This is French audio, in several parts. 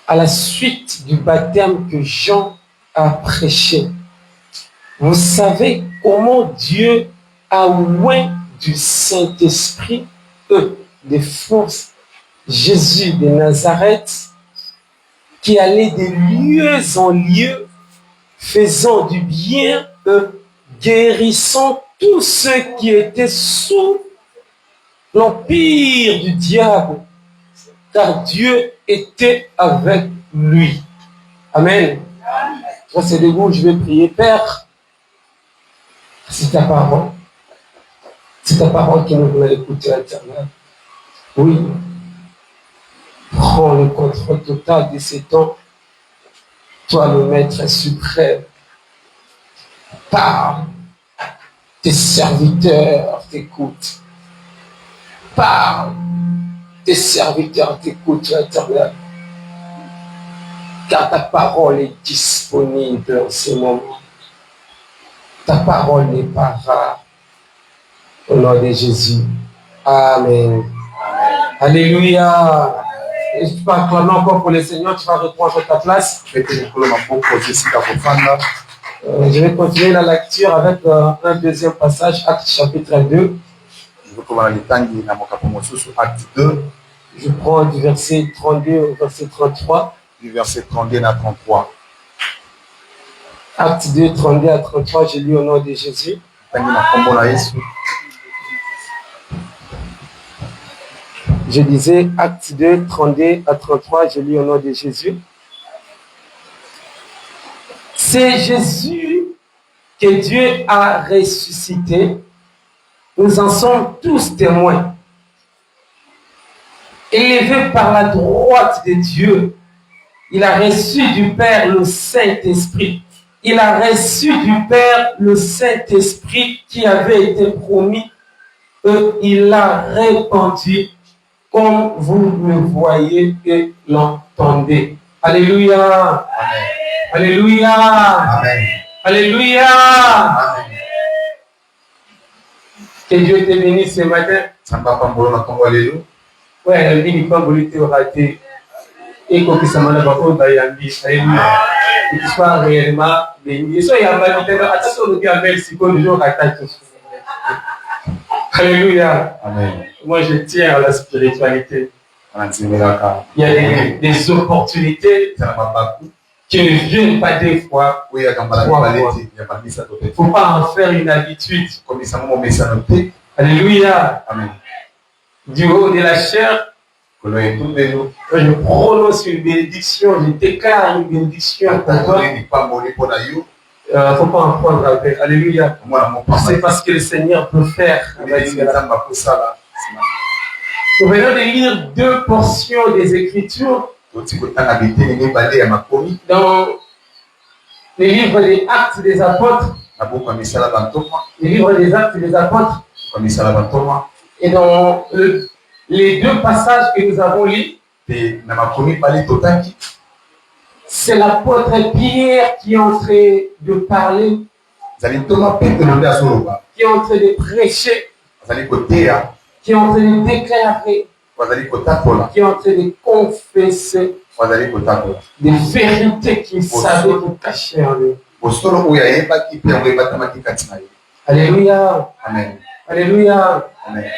à la suite du baptême que Jean a prêché. Vous savez comment Dieu a oint du Saint-Esprit, des forces, Jésus de Nazareth, qui allait de lieu en lieu, faisant du bien, guérissant tous ceux qui étaient sous l'empire du diable, car Dieu était avec lui. Amen. C'est debout, je vais prier. Père, c'est ta parole. C'est ta parole qui nous voulait écouter à l'éternel. Oui. Prends le contrôle total de ces temps. Toi, le Maître suprême. Parle. Tes serviteurs t'écoutent. Parle. Tes serviteurs t'écoutent, éternel. Car ta parole est disponible en ce moment. Ta parole n'est pas rare. Au nom de Jésus. Amen. Amen. Alléluia. Et tu vas acclamer encore pour le Seigneur, tu vas reprendre ta place. Je vais continuer la lecture avec un deuxième passage, Actes chapitre 2. Je prends du verset 32 au verset 33. Du verset 32 à 33. Acte 2, 32 à 33, j'ai lu au nom de Jésus. Je disais Acte 2, 32 à 33, j'ai lu au nom de Jésus. C'est Jésus que Dieu a ressuscité. Nous en sommes tous témoins. Élevé par la droite de Dieu, il a reçu du Père le Saint-Esprit. Il a reçu du Père le Saint-Esprit qui avait été promis. Il l'a répandu comme vous le voyez et l'entendez. Alléluia. Amen. Alléluia. Amen. Alléluia. Amen. Que Dieu te bénisse ce matin. Ouais, le dit pas voulu te rater. Et que ça m'a Alléluia. Que tu sois réellement béni. Et ça, il y a un matin. Attention, on dit Amen. Si qu'on joue à ta tête. Alléluia. Amen. Moi, je tiens à la spiritualité. Il y a des opportunités qui ne viennent pas des fois. Il ne faut pas en faire une habitude. Alléluia. Amen. Du haut de la chair, je prononce une bénédiction, je déclare une bénédiction pour toi. Il ne faut pas en prendre avec. Alléluia. C'est parce que le Seigneur peut faire. Nous venons de lire deux portions des Écritures dans les livres des Actes des Apôtres. Les livres des Actes des Apôtres. Et dans les deux passages que nous avons lus, c'est l'apôtre Pierre qui est en train de parler, qui est en train de prêcher, qui est en train de déclarer, qui est en train de confesser des vérités qu'il savait vous cacher en lui. Alléluia. Amen. Alléluia. Amen.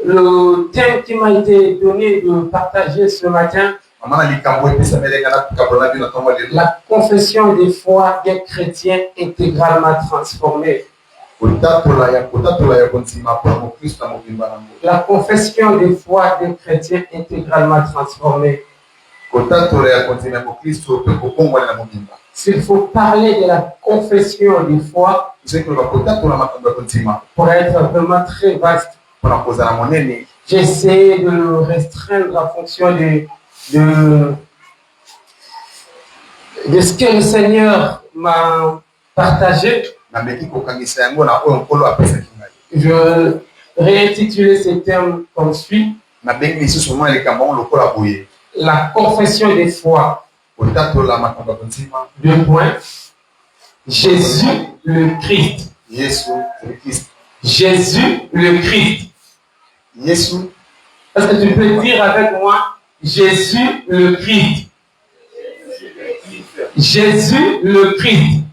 Le thème qui m'a été donné de partager ce matin, la confession des foi des chrétiens intégralement transformés. La confession des foi des chrétiens intégralement transformés. S'il faut parler de la confession des foi, pour être vraiment très vaste, j'ai essayé de le restreindre en fonction de ce que le Seigneur m'a partagé. Je réintitulé ce terme comme suit. La confession des foi. Deux points. Jésus le Christ. Jésus le Christ. Est-ce que tu peux dire avec moi Jésus le Christ? Jésus le Christ.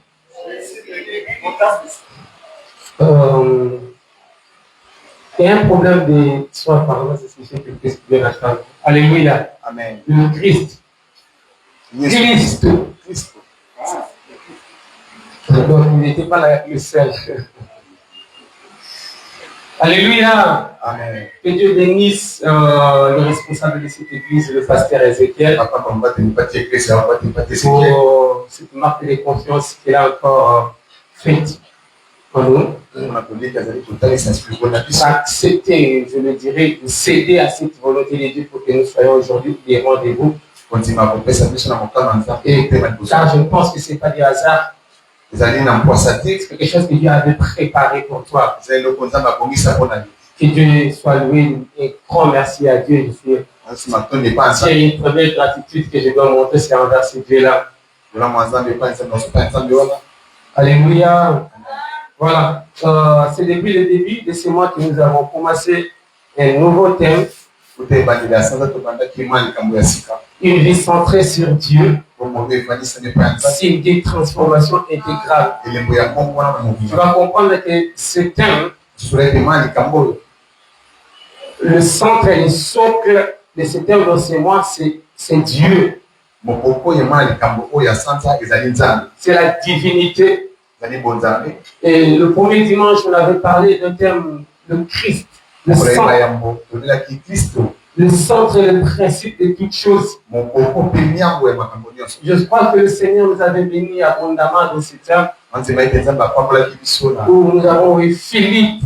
Il y a un problème de soit apparemment c'est ce qui fait que le Christ vient attendre. Alléluia. Amen. Le Christ. Christ. Donc il n'était pas là le seul. Alléluia. Amen. Que Dieu bénisse le responsable de cette église, le pasteur Ézéchiel, pour cette marque de confiance qu'il a encore faite en nous. Accepter, je le dirais, de céder à cette volonté de Dieu pour que nous soyons aujourd'hui des rendez-vous. Et car je pense que ce n'est pas du hasard. C'est quelque chose que Dieu avait préparé pour toi. Que Dieu soit loué. Et grand merci à Dieu. C'est une première gratitude que je dois montrer, c'est envers ce Dieu-là. Alléluia. Voilà. C'est depuis le début de ce mois que nous avons commencé un nouveau thème. Une vie centrée sur Dieu. C'est des transformations intégrales. Tu vas comprendre que ce thème, le centre et le socle de ce thème dans ce mois, c'est Dieu. C'est la divinité. Et le premier dimanche, on avait parlé d'un thème, le Christ. Le centre et le principe de toutes choses. Je crois que le Seigneur nous avait bénis abondamment dans ce thème. Où nous avons eu Philippe.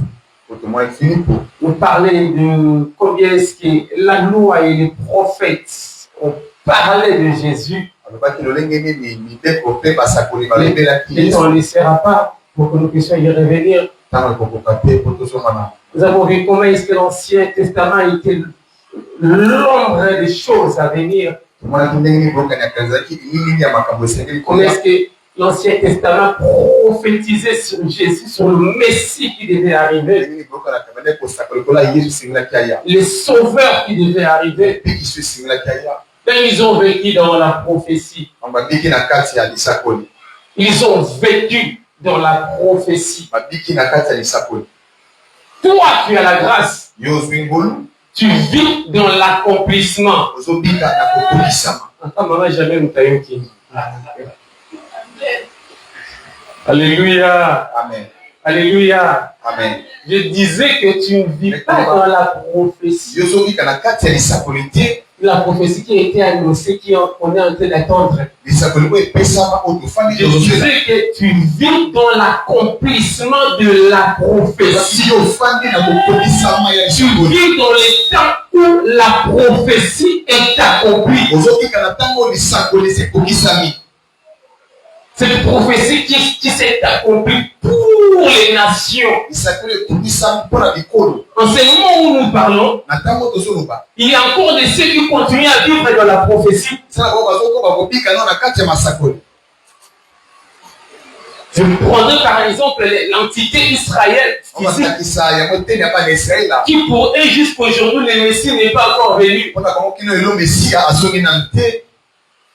Nous parlait de combien est-ce que la loi et les prophètes ont parlé de Jésus. Et on ne laissera pas pour que nous puissions y revenir. Nous avons vu comment est-ce que l'Ancien Testament était l'ombre des choses à venir. Comment est-ce que l'Ancien Testament prophétisait sur Jésus, sur le Messie qui devait arriver, les sauveurs qui devaient arriver. Et ils ont vécu dans la prophétie. Ils ont vécu dans la prophétie. Toi, tu as la grâce. Tu vis dans l'accomplissement. Alléluia. Amen. Alléluia. Amen. Je disais que tu ne vis pas dans la prophétie. La prophétie qui a été annoncée, qu'on est en train d'attendre. Je disais que tu vis dans l'accomplissement de la prophétie. Tu vis dans les temps où la prophétie est accomplie. Cette prophétie qui s'est accomplie pour les nations. En ce moment où nous parlons, il y a encore de ceux qui continuent à vivre dans la prophétie. Je prendrai par exemple l'entité Israël, qui pour eux jusqu'aujourd'hui le Messie n'est pas encore venu.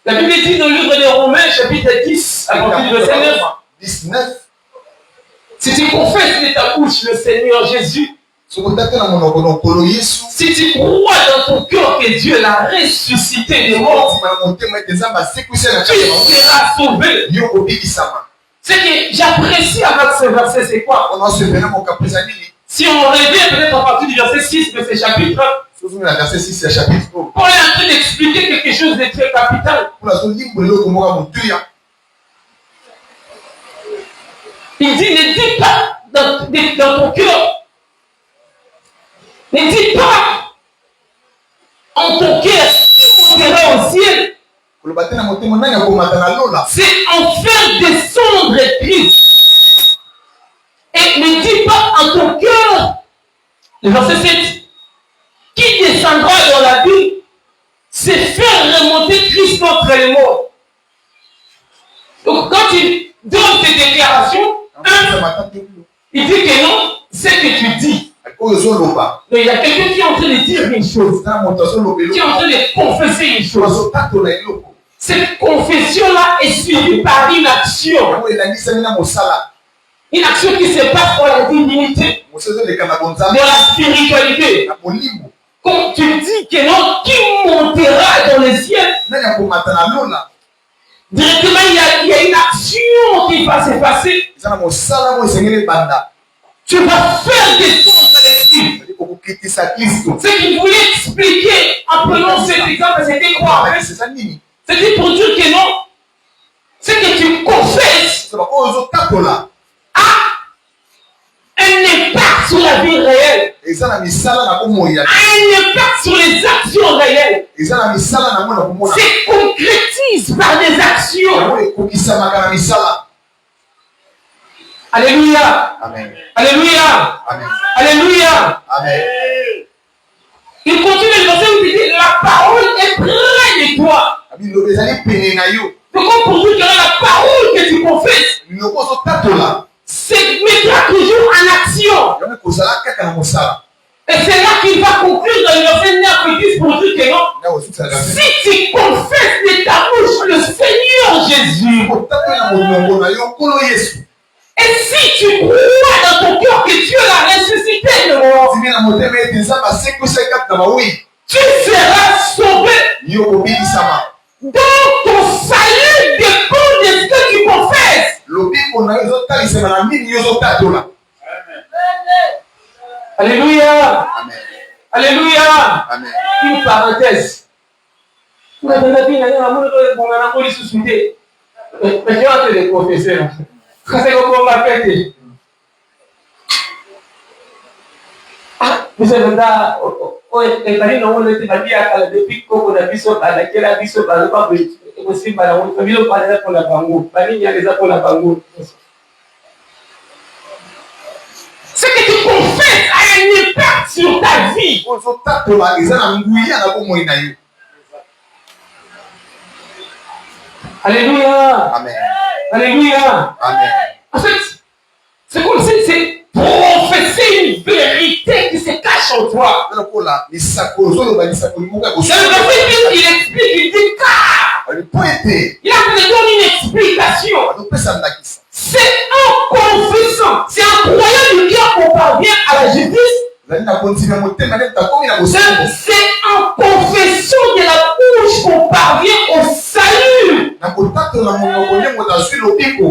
La Bible dit dans le livre des Romains, chapitre 10, à partir du verset 9, si tu confesses de ta bouche le Seigneur Jésus, si tu crois dans ton cœur que Dieu l'a ressuscité des morts, tu seras sauvé. Ce que j'apprécie avec ce verset, c'est quoi? Si on revient peut-être à partir du verset 6 de ce chapitre, on est en train d'expliquer quelque chose de très capital. Il dit, ne dis pas dans ton cœur, ne dis pas en ton cœur, qui montera au ciel. C'est en faire descendre Christ. Et ne dis pas en ton cœur, le verset 7, qui descendra dans la vie, c'est faire remonter Christ entre les morts. Donc quand tu donnes tes déclarations, il dit que non, c'est ce que tu dis. Donc il y a quelqu'un qui est en train de dire une chose, qui est en train de confesser une chose. cette confession-là est suivie par une action. Une action qui se passe dans la divinité, dans la spiritualité. Quand tu dis que non, qui montera dans les cieux, directement il y a une action qui va se passer. Tu vas faire descendre l'esprit. Ce qu'il voulait expliquer en prenant cet exemple, c'était quoi? C'était pour dire que non, ce que tu confesses a un impact sur la vie réelle, a un impact sur les actions réelles. Se concrétise par des actions. Alléluia. Amen. Alléluia. Amen. Alléluia. Amen. Il continue le verset où il dit la parole est près de toi. Donc pour dire que la parole que tu confesses se mettra toujours en action. Et c'est là qu'il va conclure dans le verset 9 et 10 pour dire que non. Si tu confesses de ta bouche le Seigneur Jésus, et si tu crois dans ton cœur que Dieu l'a ressuscité de mort, tu seras sauvé. Donc ton salut dépend de ce que tu confesses. Alléluia. Amen. Alléluia. Amen. Une parenthèse. Je vais te le confesser. Ah, vous savez, depuis qu'on a vu ça, laquelle a vu ça, aussi, pour la bango. Ce que tu confesses a un impact sur ta vie. Alléluia. Amen. Alléluia. Amen. En fait, c'est comme si c'est professer une vérité qui se cache en toi. C'est le verset il explique, il dit car. Il a donné une explication. C'est en confessant, c'est en croyant du cœur qu'on parvient à la justice. C'est en confession de la bouche qu'on parvient au salut.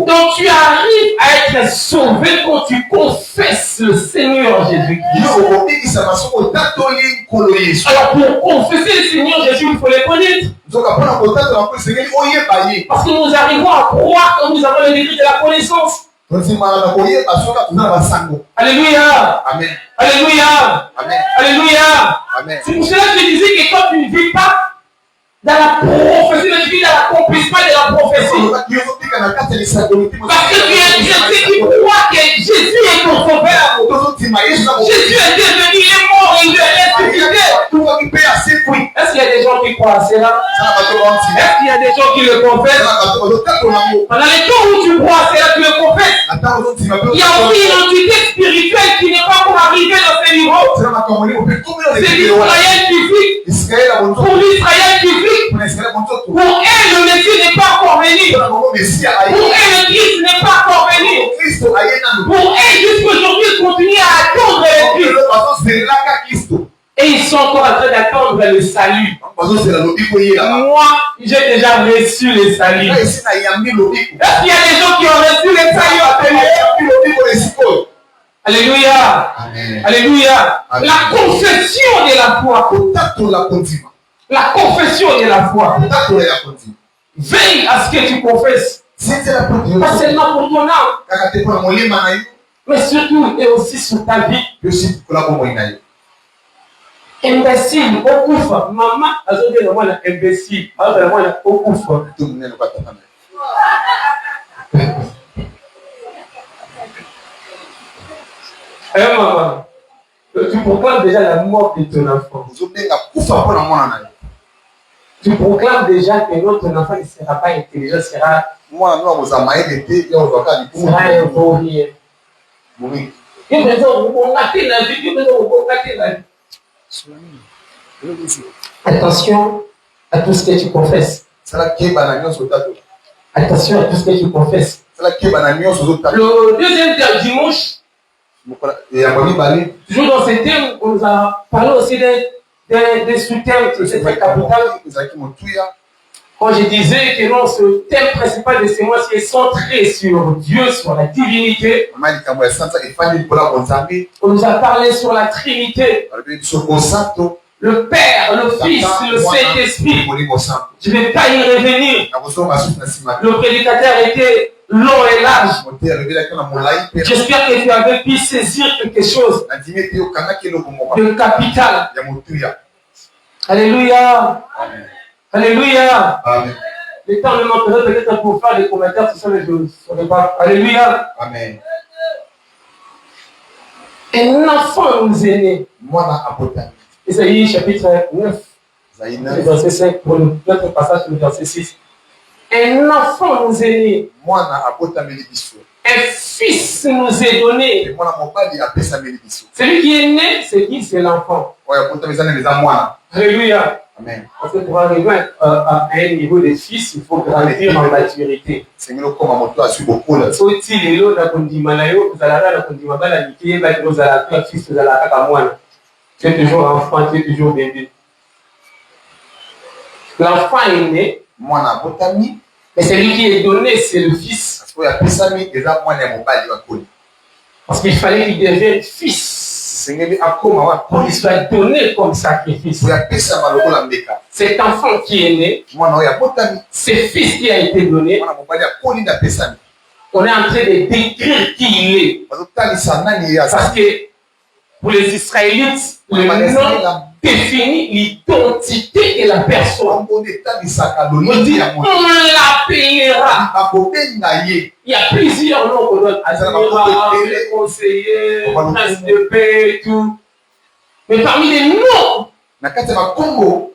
Donc tu arrives à être sauvé quand tu confesses le Seigneur Jésus-Christ. Alors pour confesser le Seigneur Jésus, il faut les connaître. Parce que nous arrivons à croire que nous avons le degré de la connaissance. Alléluia. Amen. Alléluia. Amen. Alléluia. Amen. C'est pour cela que je disais que quand tu ne vis pas dans la prophétie, tu vis dans l'accomplissement de la prophétie. Parce que tu crois que Jésus est ton sauveur. Jésus est devenu, il est mort, il est ressuscité. Est-ce qu'il y a des gens qui croient à cela? Est-ce qu'il y a des gens qui le confessent? Pendant les temps où tu crois à cela, tu le confesses. Il y a aussi une entité spirituelle qui n'est pas pour arriver dans ce niveau. C'est l'Israël physique. Pour l'Israël physique, pour elle, le Messie n'est pas encore venu. Pour elle, le Christ n'est pas encore venu. Pour elle, jusqu'aujourd'hui, ils continuent à attendre le Christ. Et ils sont encore en train d'attendre le salut. Moi, j'ai déjà reçu le salut. Est-ce qu'il y a des gens qui ont reçu le salut? Alléluia. Amen. Alléluia. Amen. La confession de la foi. La confession de la foi. Veille à ce que tu confesses. Pas seulement pour ton âme, mais surtout et aussi sur ta vie. Imbécile, okufa. Maman, azongera mwana imbécile. Azongera mwana okufa. Eh maman, tu proclames déjà la mort de ton enfant. Tu proclames déjà que non, ton enfant ne sera pas intelligent, sera un vaurien. Attention à tout ce que tu confesses. Attention à tout ce que tu confesses. Le deuxième dimanche, toujours dans ce thème, on nous a parlé aussi des sous-thèmes de cette capitale. Quand je disais que non, ce thème principal de ce mois-ci est centré sur Dieu, sur la divinité. On nous a parlé sur la Trinité. Le Père, le Fils, le Saint-Esprit. Je ne vais pas y revenir. Le prédicateur était long et large. J'espère que tu avais pu saisir quelque chose de capital. Alléluia. Amen. Alléluia. Amen. Le temps me manquerait peut-être pour faire des commentaires sur ça, mais je ne saurais pas. Alléluia. Amen. Un enfant nous est né. Isaïe chapitre 9, verset 5, pour notre passage sur le verset 6. Un enfant nous est né. Un fils nous est donné. Celui qui est né, c'est qui? C'est l'enfant. Alléluia. Amen. Parce que pour arriver à un niveau de fils, il faut grandir en maturité. Tu es toujours enfant, tu es toujours bébé. L'enfant est né, mais celui qui est donné, c'est le fils. Parce qu'il fallait qu'il devienne fils. Pour qu'il soit donné comme sacrifice. Cet enfant qui est né, ce fils qui a été donné, on est en train de décrire qui il est. Parce que pour les Israélites, le nom définit l'identité de la personne. On dit, on l'appellera. Il y a plusieurs noms qu'on donne. Admirable, conseiller, prince de paix et tout. Mais parmi les noms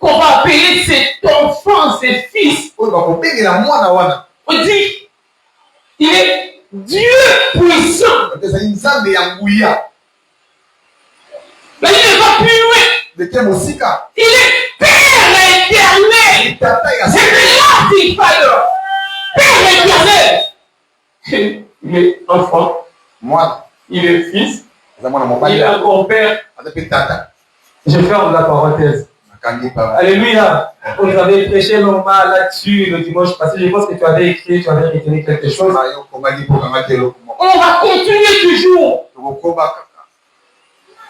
qu'on va appeler cet enfant, ce fils, on dit, il est Dieu puissant. Mais il ne va plus loin. Il est Père éternel. C'est là qu'il fallait. Père éternel. Il est enfant. Il est fils. Il est encore père. Je ferme la parenthèse. Alléluia. Vous avez prêché normal là-dessus le dimanche passé. Je pense que tu avais écrit, tu avais retenu quelque chose. On va continuer toujours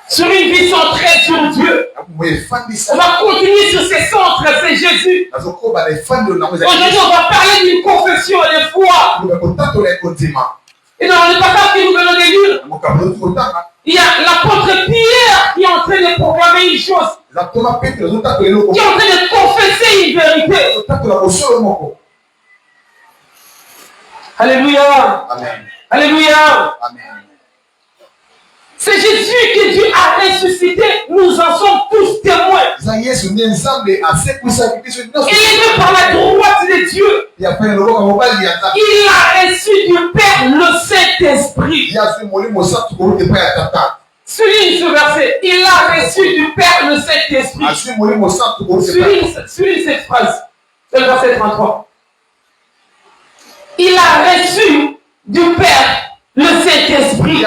sur une vie centrée sur Dieu. On va continuer sur ces centres, c'est Jésus. Aujourd'hui, on va parler d'une confession de foi. Et dans le passage que nous venons de lire, il y a l'apôtre Pierre qui est en train de proclamer une chose, qui est en train de confesser une vérité. Alléluia. Amen. Alléluia. Amen. C'est Jésus que Dieu a ressuscité. Nous en sommes tous témoins. Il est venu par la droite de Dieu. Il a reçu du Père le Saint-Esprit. Souligne ce verset. Il a reçu du Père le Saint-Esprit. Souligne cette phrase. C'est le verset 33. Il a reçu du Père le Saint-Esprit.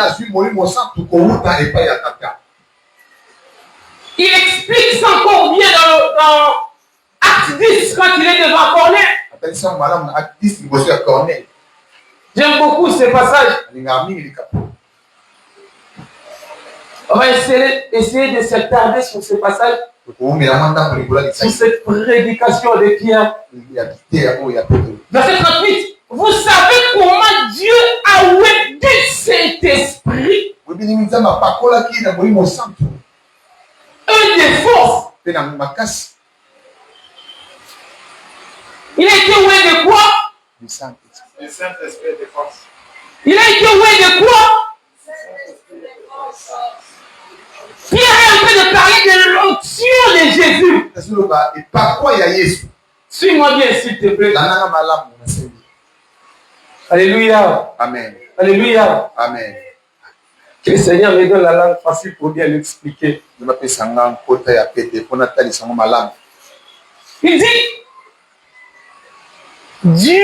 Il explique ça encore bien dans Acte 10 quand il est devant Corneille. J'aime beaucoup ce passage. On va essayer de s'attarder sur ce passage, sur cette prédication de Pierre. Verset 38. Vous savez comment Dieu a oué du Saint-Esprit une des forces. Il a été oué de quoi? Le Saint-Esprit de force. Il a été oué de quoi? Pierre est en train de parler de l'onction de Jésus. Suis-moi bien, s'il te plaît. Alléluia. Amen. Alléluia. Amen. Que le Seigneur me donne la langue facile pour bien l'expliquer. Il dit, Dieu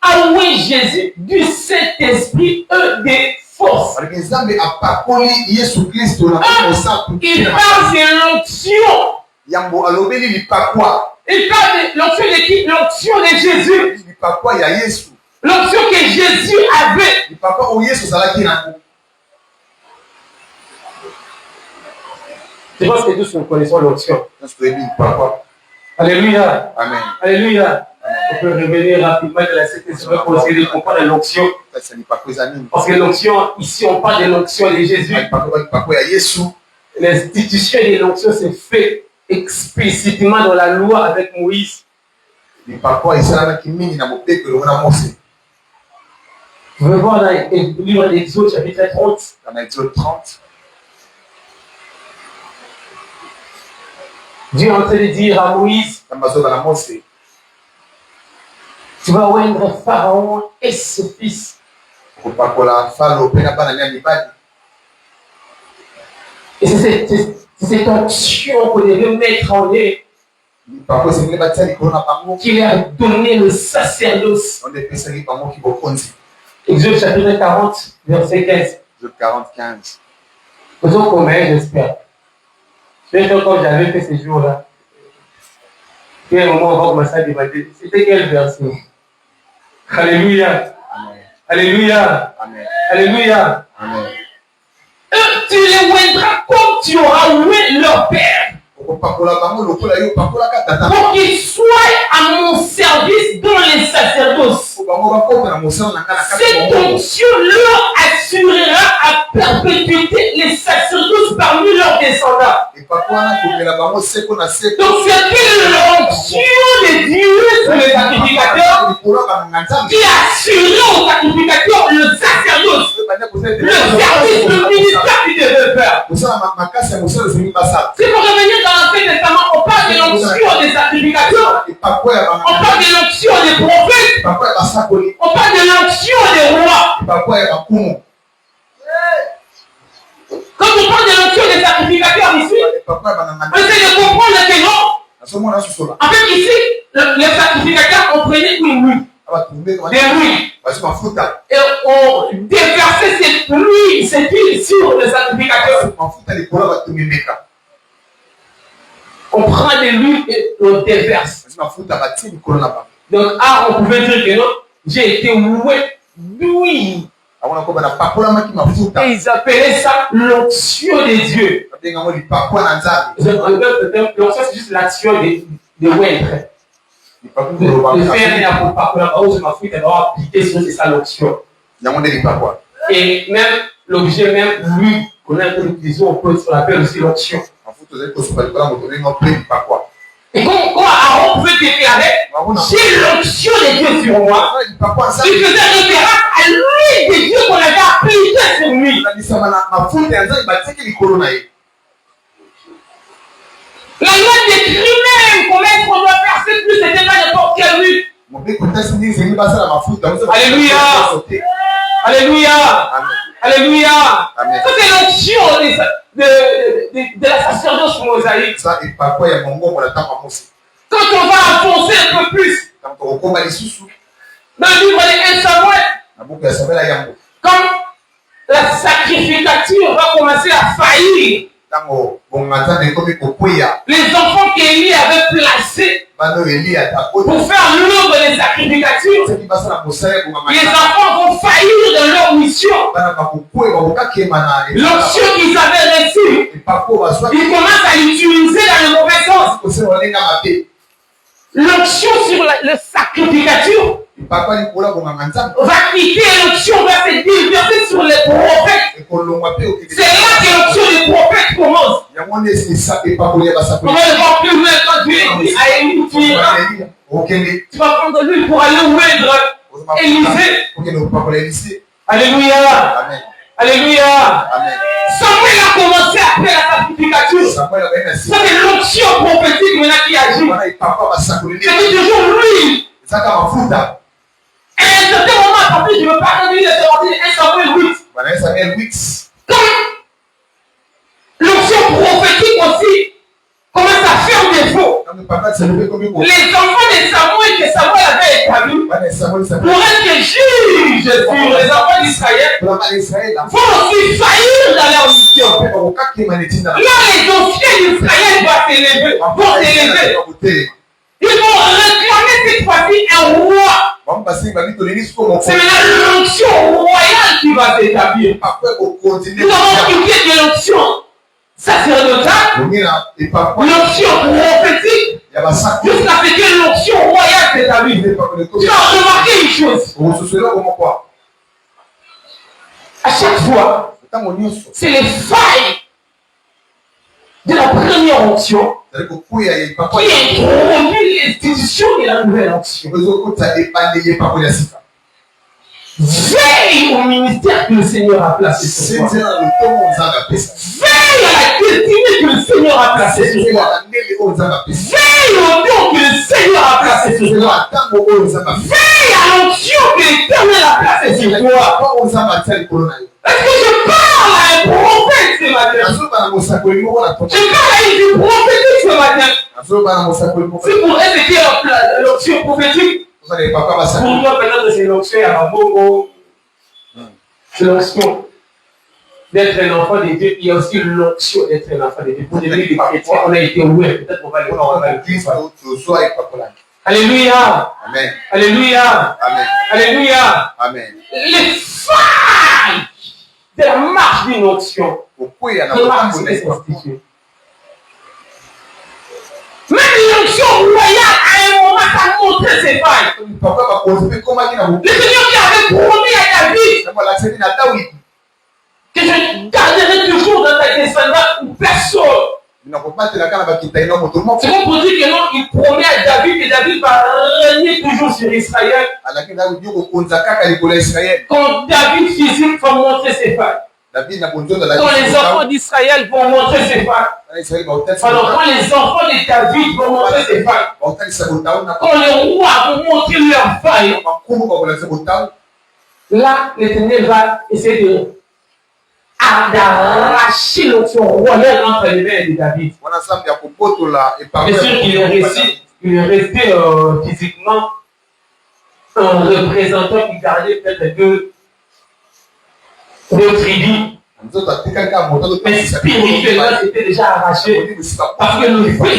a oué Jésus du Saint-Esprit des forces. Il parle de l'onction. Il parle de l'onction de qui? L'onction de Jésus. L'onction que Jésus avait. Je pense que tous nous connaissons l'onction. Alléluia. Amen. Alléluia. On peut revenir rapidement de la Sainte-Esprit pour essayer de comprendre l'onction. Parce que l'onction, ici on parle de l'onction de Jésus. L'institution de l'onction s'est faite explicitement dans la loi avec Moïse. Je vais voir dans le livre d'Exode, chapitre 30. Dans Exode 30. Dieu est en train de dire à Moïse, tu vas oindre Pharaon et ses fils. Et c'est cette onction qu'on devait mettre en eux qui leur a donné le sacerdoce. Exode chapitre 40, verset 15. Exode 40, 15. Faisons combien, j'espère. Je vais faire comme j'avais fait ces jours-là. Puis à un moment, on va commencer à débattre. C'était quel verset? Alléluia. Amen. Alléluia. Amen. Alléluia. Amen. Tu les oindras comme tu auras oué leur père. Pour qu'ils soient à mon service dans les sacerdoces. Cette onction leur assurera à perpétuité les sacerdoces parmi leurs descendants. Donc c'est l'onction de Dieu sur les sacrificateurs qui assurera aux sacrificateurs le sacerdoce, le service, le ministère qu'ils devaient faire. C'est pour revenir dans l'Ancien Testament, on parle de l'onction des sacrificateurs, on parle de l'onction des prophètes, on parle de l'onction des rois. Quand on parle de l'onction des sacrificateurs ici, on essaie de comprendre que non. En fait, ici, les sacrificateurs ont pris une huile, des huiles, et on déversait cette huile sur les sacrificateurs. On prend de l'huile et on déverse. Donc, on pouvait dire que non, j'ai été oué d'huile. Et ils appelaient ça l'onction de Dieu. L'onction, c'est juste l'action de oindre. De faire un parcours, je m'en fous, il va appliquer sur c'est ça l'onction. Et même l'objet, même lui, qu'on a un peu utilisé, on peut l'appeler aussi l'onction. Et quand Aaron pouvait déclarer, j'ai l'onction de Dieu sur moi, il faisait référence à l'huile de Dieu qu'on avait appliquée sur lui. La loi décrit même comment est-ce qu'on doit faire cette huile, c'était pas n'importe quelle huile. Alléluia. Alléluia. Alléluia. Amen. Ça c'est l'onction de la sacerdoce mosaïque. Quand on va avancer un peu plus, dans le livre de 1 Samuel, quand la sacrificature va commencer à faillir, les enfants qu'Élie avait placés pour faire l'œuvre des sacrificatures, les enfants vont faillir de leur mission. L'onction qu'ils avaient reçue, ils commencent à l'utiliser dans le mauvais sens. L'onction sur le sacrificature va quitter l'onction, va se déverser sur les prophètes. C'est là que l'onction des prophètes commence. On va le voir plus loin quand Dieu dit à Élie, tu vas prendre l'huile pour aller oindre Élisée. Alléluia. Amen. Alléluia. Amen. Samuel a commencé après la sacrificature. Ça c'est l'onction prophétique maintenant qui agit. C'est toujours l'huile. Et à un certain moment, à partir, je ne veux pas revenir de 1 Samuel 8. Quand l'onction prophétique aussi commence à faire défaut, les enfants de Samuel que Samuel avait être juge sur les enfants d'Israël vont aussi faillir dans leur mission. Là, les anciens d'Israël vont s'élever. Ils vont réclamer cette fois-ci un roi. C'est maintenant l'onction royale qui va s'établir. Nous avons expliqué que l'onction sacerdotale, l'onction prophétique, jusqu'à ce que l'onction royale s'établisse. Tu as remarqué une chose. À chaque fois, c'est les failles de la première onction qui introduit l'institution de la nouvelle onction. Veille au ministère que le Seigneur a placé sur toi. Veille à la destinée que le Seigneur a placé sur toi. Veille au don que le Seigneur a placé sur toi. Veille à l'onction que l'Éternel a placé sur toi. Est-ce que je parle à un prophète ce matin? Je parle à une prophétique ce matin. C'est pour éveiller l'onction prophétique. Pour moi, peut-être c'est l'onction à Bongo. C'est l'onction d'être un enfant de Dieu. Il y a aussi l'onction d'être un enfant de Dieu. Pour devenir des chrétiens, on a été ouverts. Peut-être qu'on va le voir. Alléluia. Amen. Alléluia. Amen. Alléluia. Amen. Les failles de la marche d'une onction. Même l'onction royale, à un moment, ça a montré ses failles. Le Seigneur qui avait promis à David que je garderai toujours dans ta descendance personne. C'est comme pour dire que non, il promet à David que David va régner toujours sur Israël. Quand David physique va montrer ses failles. Quand les enfants d'Israël vont montrer ses failles. Alors quand les enfants de David vont montrer ses failles. Quand les rois vont montrer leurs failles. Là, l'Éternel va essayer d'arracher l'onction royale entre les mains de David. Bien sûr qu'il est resté physiquement un représentant qui gardait peut-être deux tribus. Mais spirituellement, c'était déjà arraché. Parce que le vrai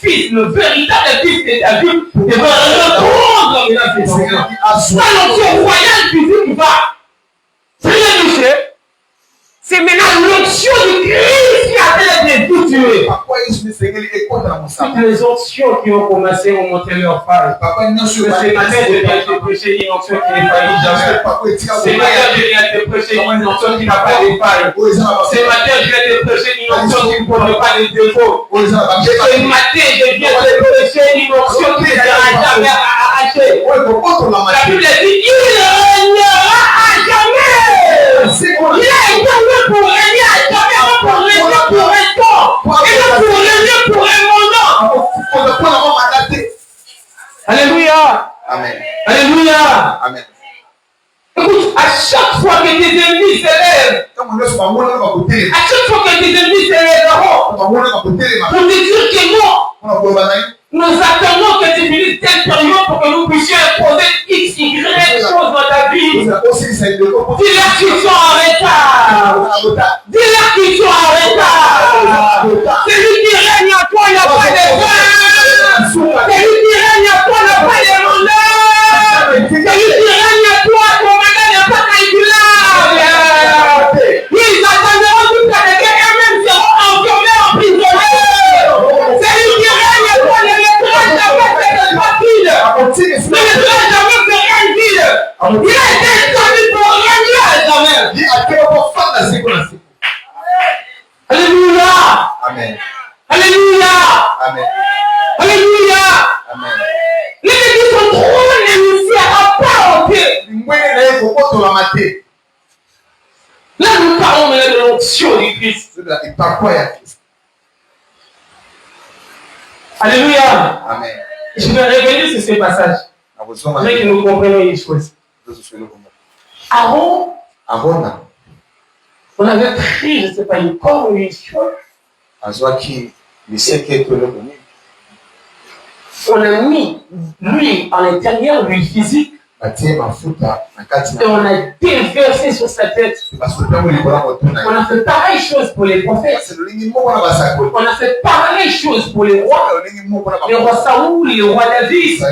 fils, le véritable fils de David, il va reprendre maintenant ses enfants. Quand l'onction royale physique va rien toucher, c'est maintenant l'onction du Christ qui a fait les tout tuer. Toutes les onctions qui ont commencé ont montré leur faille. Ce matin, je viens te prêcher une onction qui n'est pas jamais. Ce matin, je viens te prêcher une onction qui n'a pas de faille. Ce matin, je viens te prêcher une onction qui ne connaît pas de défauts. Ce matin, je viens te prêcher une onction qui ne sera jamais arrachée. La Bible dit il régnera à jamais. Il a été pour régner à jamais, pas pour régner pour un temps. Et non pour régner pour un moment. Alléluia. Amen. Alléluia. Amen. Écoute, à chaque fois que tes ennemis s'élèvent, à chaque fois que tes ennemis s'élèveront, pour te dire que non, nous attendons que tu finisses telle période pour que nous puissions imposer X, Y choses dans ta vie. Dis-leur qu'ils sont en retard. Dis-leur qu'ils sont en retard. Celui qui règne en toi, il n'a pas de fin. Celui qui règne en toi n'a pas de mandat. Celui qui règne en toi, ton mandat n'est pas calculable. Ils attendront jusqu'à ce qu'eux-mêmes seront enfermés, emprisonnés. Celui qui règne en toi ne laissera jamais cette facile. Ne laissera jamais faire un vide. Il a été établi pour régner à jamais. Alléluia. Amen. Alléluia. Amen. Alléluia. Amen. Les églises sont trop négociées à part entière. Là, nous parlons maintenant de l'onction du Christ. Alléluia. Amen. Je vais revenir sur ce passage. Afin que nous comprenions les choses. Aaron, on avait pris, je ne sais pas, une corps ou une chose. On a mis lui à l'intérieur, lui physique, Et on a déversé sur sa tête. On a fait pareille chose pour les prophètes. On a fait pareille chose pour les rois. Les rois Saoul, les rois David.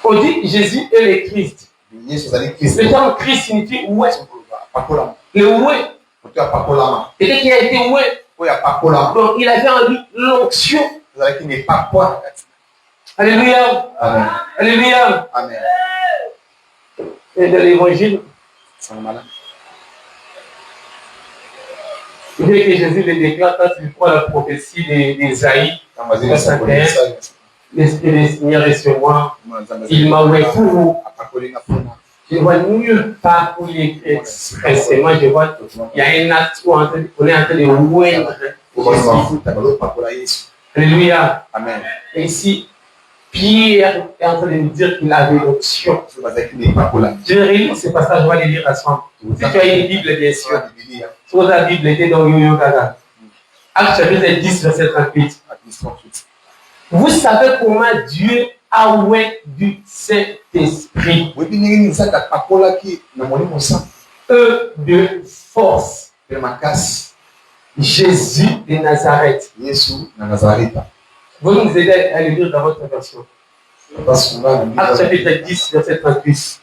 On dit Jésus est le Christ. Le terme Christ signifie oué. Le oué. Quelqu'un qui a été oué. Donc il avait en lui l'onction. Alléluia. Amen. Alléluia. Amen. Et dans l'évangile, il dit que Jésus le déclare quand il prend la prophétie d'Ésaïe. L'Esprit du Seigneur est sur moi. Il m'a oué pour vous. Je vois nulle part où il est expressément. Je vois il y a un acte où on est en train de oindre Jésus. Alléluia. Amen. Et ici, Pierre est en train de nous dire qu'il avait l'onction. Je vais relire ce passage, on va les lire ensemble. Si tu as une Bible, bien sûr. Si la Bible était dans Yo-Yo Gaga. Acte chapitre 10, verset 38. Vous savez comment Dieu a oué du Saint-Esprit. De force. Jésus de Nazareth. Vous nous aidez à le lire dans votre version. Acte chapitre 10, verset 38.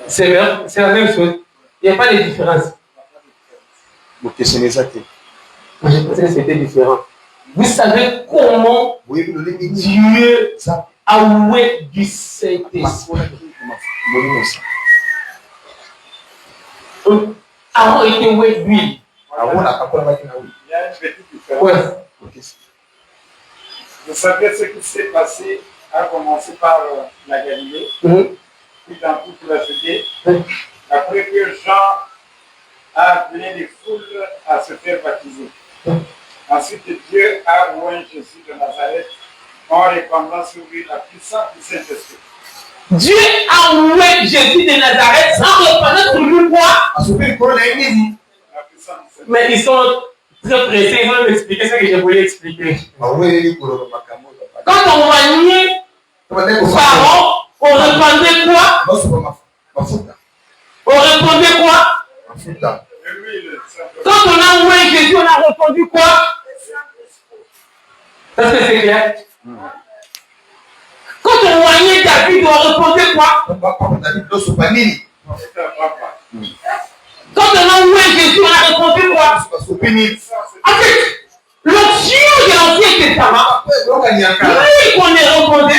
C'est la même chose. Il n'y a pas de différence. Je pensais que c'était différent. Vous savez comment Dieu a oué du Saint-Esprit. Avant, il était oué d'huile. Ouais. Vous savez ce qui s'est passé, à commencer par la Galilée, puis dans toute la Judée, après que Jean a appelé les foules à se faire baptiser. Ensuite, Dieu a oint Jésus de Nazareth en répandant sur lui la puissance du Saint-Esprit. Dieu a oué Jésus de Nazareth en répandant sur lui quoi? Mais ils sont très pressés, ils vont m'expliquer ce que je voulais expliquer. Quand on voyait Pharaon, on répandait quoi? On répandait quoi? Quand on a oué Jésus, on a répondu quoi? Est-ce que c'est clair? Quand on voyait David, on répondait quoi? Quand on a oué Jésus, on a répondu quoi? En fait, l'onction de l'Ancien Testament, lui qu'on est répondé,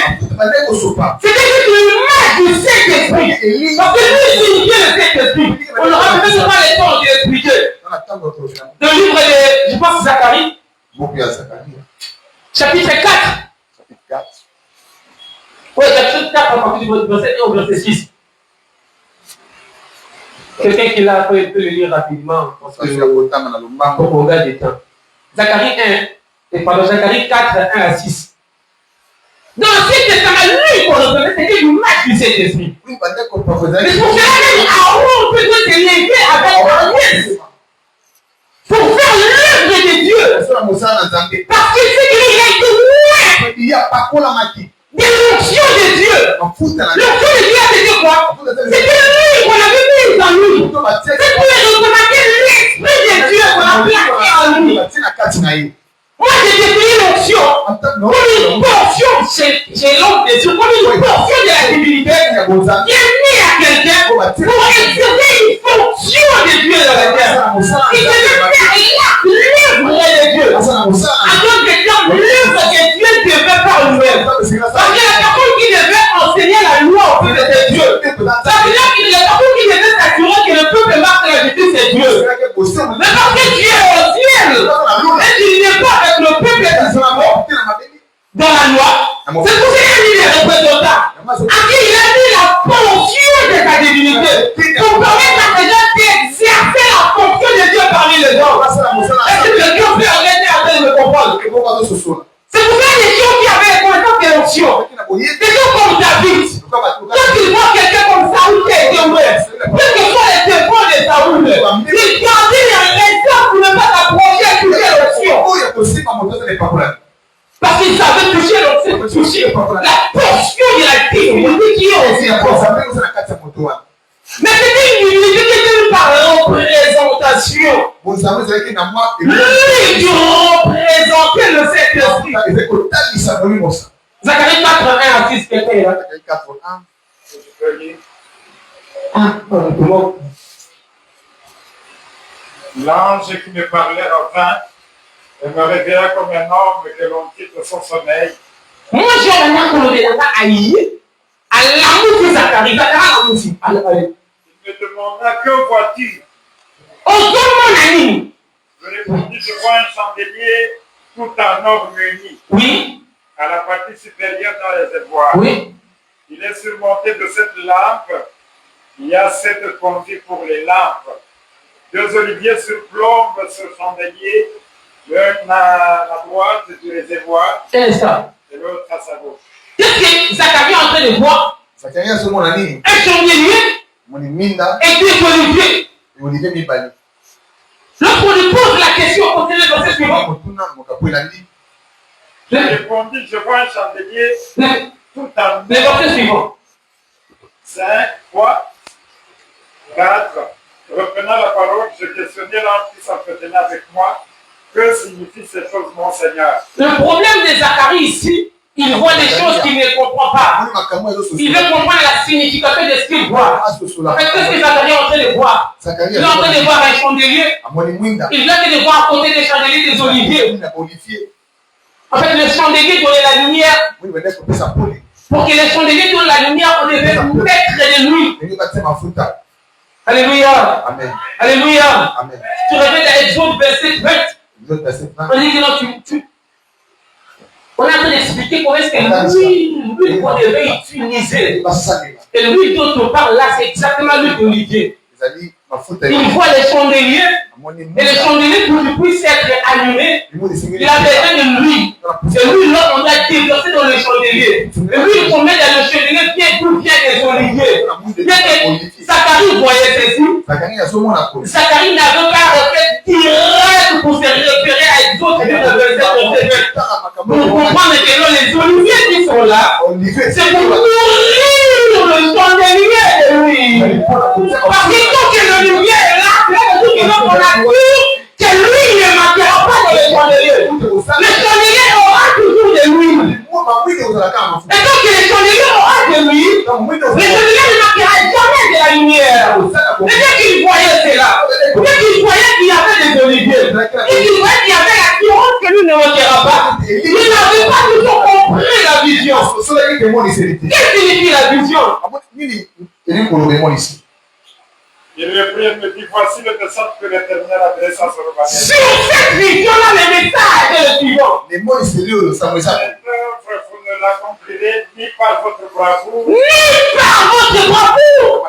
c'était juste l'image du Saint-Esprit. Parce que lui, c'est le Saint-Esprit. On n'aura peut-être pas le temps de l'expliquer. Dans le livre de, je pense, Zacharie, chapitre 4. Oui, chapitre 4, à partir du verset 1 au verset 6. Quelqu'un qui l'a peut le lire rapidement pour qu'on gagne du temps. Zacharie 4, 1 à 6. Dans l'Ancien Testament, lui qu'on reconnaît, c'était l'image du Saint-Esprit. Mais pour cela, même Aaron peut se lever avec Agnès pour faire l'œuvre de Dieu. Parce qu'il sait qu'il a été loin de l'onction de Dieu. L'onction de Dieu a été quoi? C'était lui qu'on avait mis en lui. C'est pour reconnaître l'Esprit de Dieu qu'on a placé en lui. Moi, j'ai défini l'onction comme une portion chez l'homme de Dieu, comme une portion de la divinité qui est mise à quelqu'un pour exercer une fonction de Dieu dans la terre. Il devait faire l'œuvre de Dieu. En d'autres termes, l'œuvre que Dieu devait faire lui-même. Parce que la personne qui devait enseigner la loi au peuple de Dieu, ça veut dire que la personne qui devait s'assurer que le peuple marche dans la justice, c'est Dieu. Mais parce que Dieu est au ciel, et qu'il n'est pas avec le peuple dans la loi, c'est pour ça qu'il a mis les représentants. À qui il a mis la fonction de sa divinité pour permettre à ces gens d'exercer la fonction de Dieu parmi les gens. Est-ce que quelqu'un peut arrêter à me comprendre? C'est pour ça que les gens qui avaient les connaissances de l'onction, des gens comme David, quand ils voient quelqu'un comme Saoul qui a été ouvert, quels que soient les défauts de Saoul, ils gardaient les raisons pour ne pas s'approcher et toucher l'onction. Parce qu'ils avaient touché, donc c'est touché la portion de la divinité qui est aussi à quoi. Mais c'était une divinité qui était par représentation. Lui qui représentait le Saint-Esprit. Zacharie 4, 1 à 6, quelqu'un est là. Zacharie 4, 1. L'ange qui me parlait revint et me réveilla comme un homme que l'on quitte son sommeil. Moi, j'ai un homme qu'on avait là, à l'amour de Zacharie. Il me demanda que vois-tu? Je répondis, je vois un chandelier tout en or muni. Oui. À la partie supérieure dans les réservoirs. Oui. Il est surmonté de 7 lampes. Il y a 7 conduits pour les lampes. 2 oliviers surplombent ce chandelier, l'un à la droite du réservoir et l'autre à sa gauche. Qu'est-ce que Zacharie est en train de voir? Un chandelier et 2 oliviers. Lorsqu'on lui pose la question, on continue le verset suivant. Je répondis, je vois un chandelier tout en or. Le verset suivant. 5, 3, 4. Reprenant la parole, je questionnais l'ange qui s'entretenait avec moi. Que signifient ces choses, mon Seigneur? Le problème de Zacharie ici, il voit des choses qu'il ne comprend pas. Il veut comprendre la signification de ce qu'il voit. En fait, qu'est-ce que Zacharie est en train de voir? Il est en train de voir un chandelier. Il vient de voir à côté des chandeliers des oliviers. En fait, le chandelier donnait la lumière. Pour que le chandelier donne la lumière, on devait mettre de l'huile. Alléluia. Amen. Alléluia. Amen. Tu reviens dans Exode verset 20. On dit que non, on est en train d'expliquer comment est-ce que l'huile qu'on devait utiliser. Et l'huile dont on parle là, c'est exactement l'huile d'olivier. Il voit les chandeliers. Et le chandelier, pour qu'il puisse être allumé, il a besoin de l'huile. Et l'huile, là, on a déversé dans le chandelier. Et l'huile qu'on met dans le chandelier vient d'où vient des oliviers. Zacharie voyait ceci. Zacharie n'avait pas refait direct pour se référer à d'autres verset. Pour comprendre que non, les oliviers qui sont là, c'est pour nourrir le chandelier de l'huile. Parce que tant que l'olivier est là, c'est tout que l'on a dit que l'huile ne manquera pas dans le chandelier. Le chandelier aura toujours de l'huile. Et donc que le chandelier aura de l'huile, le chandelier ne manquera jamais de la lumière. Et dès qu'il voyait cela, dès qu'il voyait qu'il y avait des oliviers, et qu'il voyait qu'il y avait l'assurance que lui ne manquera pas, il n'avait pas toujours compris la vision. Qu'est-ce que signifie la vision? Il reprit et me dit, voici le message que l'Éternel adresse à Zorobabel. Sur cette vision-là, le message est le suivant. Cette œuvre, vous ne l'accomplirez ni par votre bravoure, Ni par votre bravoure,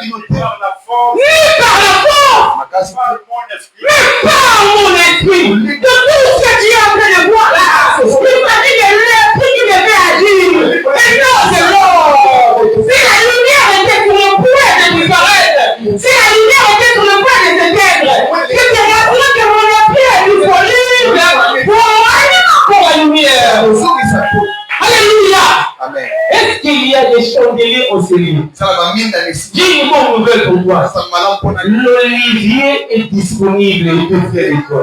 ni par la force, ni par la force, par mon esprit. mais par mon esprit. De tout ce que tu es en train de voir là, il s'agit de l'esprit qui devait agir. Et non, c'est l'or. Si la lumière était sur le point de disparaître, si la lumière était sur le point de s'éteindre, je te rappelle que mon esprit est disponible pour aller pour la lumière. Alléluia. Amen. Est-ce qu'il y a des chandeliers au Seigneur? J'ai une bonne nouvelle pour toi. L'olivier est disponible et peut faire toi.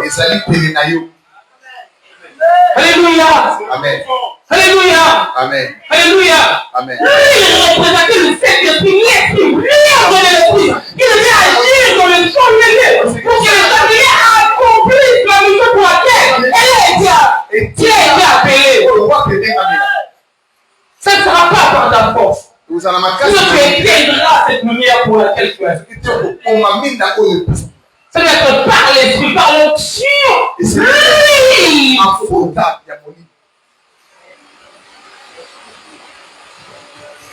Alléluia. Amen. Alléluia. Amen. Alléluia. Amen. Lui, il représentait le Saint-Esprit, l'Esprit, lumière de l'Esprit. Il devait agir dans le chandelier pour que le chandelier accomplisse la mission pour laquelle elle a été appelée. Ça ne sera pas par ta force. Tu éteindras cette lumière pour laquelle tu es. Ça doit être par l'Esprit, par l'onction.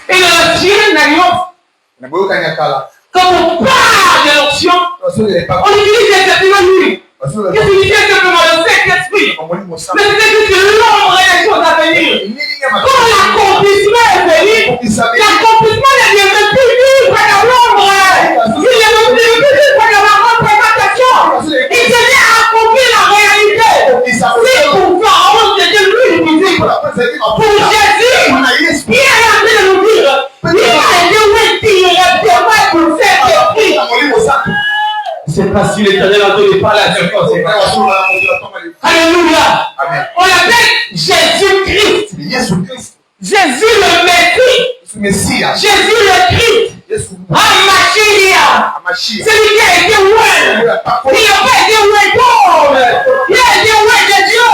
Et dans l'ancienne alliance, quand on parle de l'onction, on utilise exactement lui. Qu'est-ce qu'il dit simplement le Saint-Esprit? Mais c'est juste l'ombre et les choses à venir. Quand l'accomplissement est venu, l'accomplissement ne devient plus libre dans l'ombre. Il ne devient plus libre dans la représentation. Il devient accomplir la réalité. C'est pour Pharaon, c'était lui qui disait. Pour Jésus, il est en train de nous dire, il a pour Saint-Esprit. C'est parce que l'Éternel a donné par la circonstance. Alléluia. Amen. On l'appelle Jésus-Christ. Jésus le Messie. Jésus le Christ. Amachia. Celui qui a été oué. Il n'a pas été oué d'homme. Il a été oué de Dieu.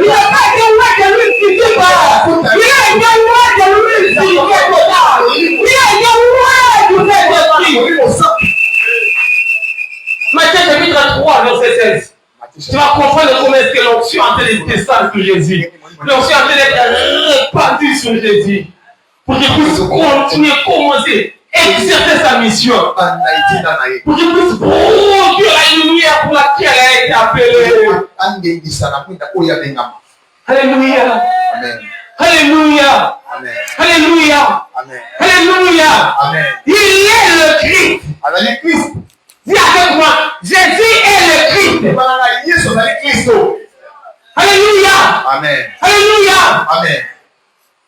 Il n'a pas été oué de lui qui dit pas. Il a été oué de lui qui dit pas. Il a été oué du Saint-Esprit. Matthieu chapitre 3, verset 16. Tu vas comprendre comment est-ce que l'onction est en train de descendre sur Jésus. L'onction est en train d'être répandue sur Jésus. Pour qu'il puisse continuer, commencer, exercer sa mission. Pour qu'il puisse produire la lumière pour laquelle elle a été appelée. Alléluia. Amen. Alléluia. Amen. Alléluia. Amen. Alléluia. Amen. Il est le Christ. Dis avec moi, Jésus est le Christ. Alléluia. Amen. Alléluia. Amen.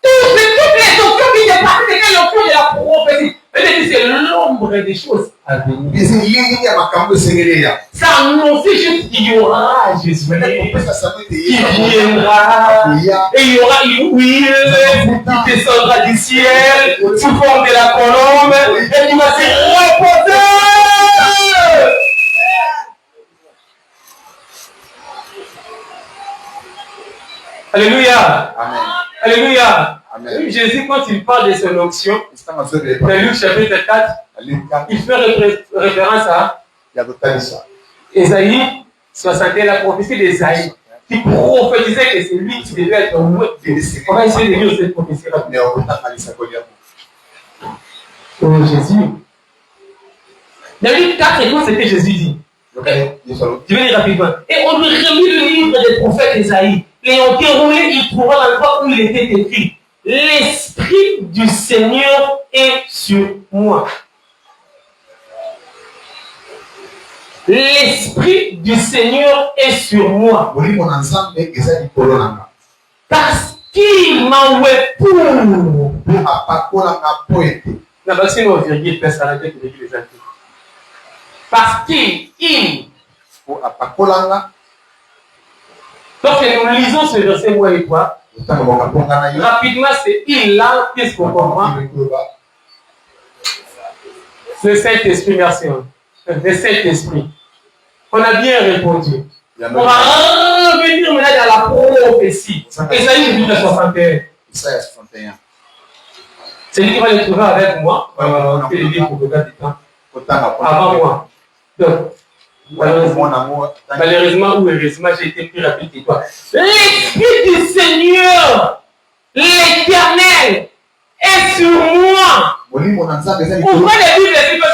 Toutes les options qui dépassent, c'est quelle option de la prophétie. Elle dit c'est l'ombre des choses à venir. Ça annonce juste qu'il y aura Jésus qui viendra. Et il y aura une huile qui descendra du ciel sous forme de la colombe et qui va se reposer. Alléluia. Amen. Alléluia. Amen. Jésus, quand il parle de son onction, dans Luc chapitre 4, il fait référence à Ésaïe 61, la prophétie d'Ésaïe, qui prophétisait que c'est lui qui devait être oué. On va essayer de lire cette prophétie rapidement. Jésus. Dans Luc 4, et ce que Jésus dit. Je vais lire rapidement. Et on lui remit le livre des prophètes Ésaïe. L'ayant déroulé, il trouva l'endroit où il était écrit. L'Esprit du Seigneur est sur moi. L'Esprit du Seigneur est sur moi. Parce qu'il m'a oué pour. Parce qu'il. Donc nous lisons ce verset, moi et toi. Rapidement, c'est il là, qu'est-ce qu'on comprend? Le Saint-Esprit, merci. Le Saint-Esprit. On a bien répondu. On va revenir maintenant dans la prophétie. Ésaïe chapitre 61. C'est lui qui va le trouver avec moi. C'est le livre pour le gars du temps. Avant moi. Donc, malheureusement ou heureusement, j'ai été plus rapide que toi. L'Esprit du Seigneur, l'Éternel, est sur moi. Ouvrez les Bibles,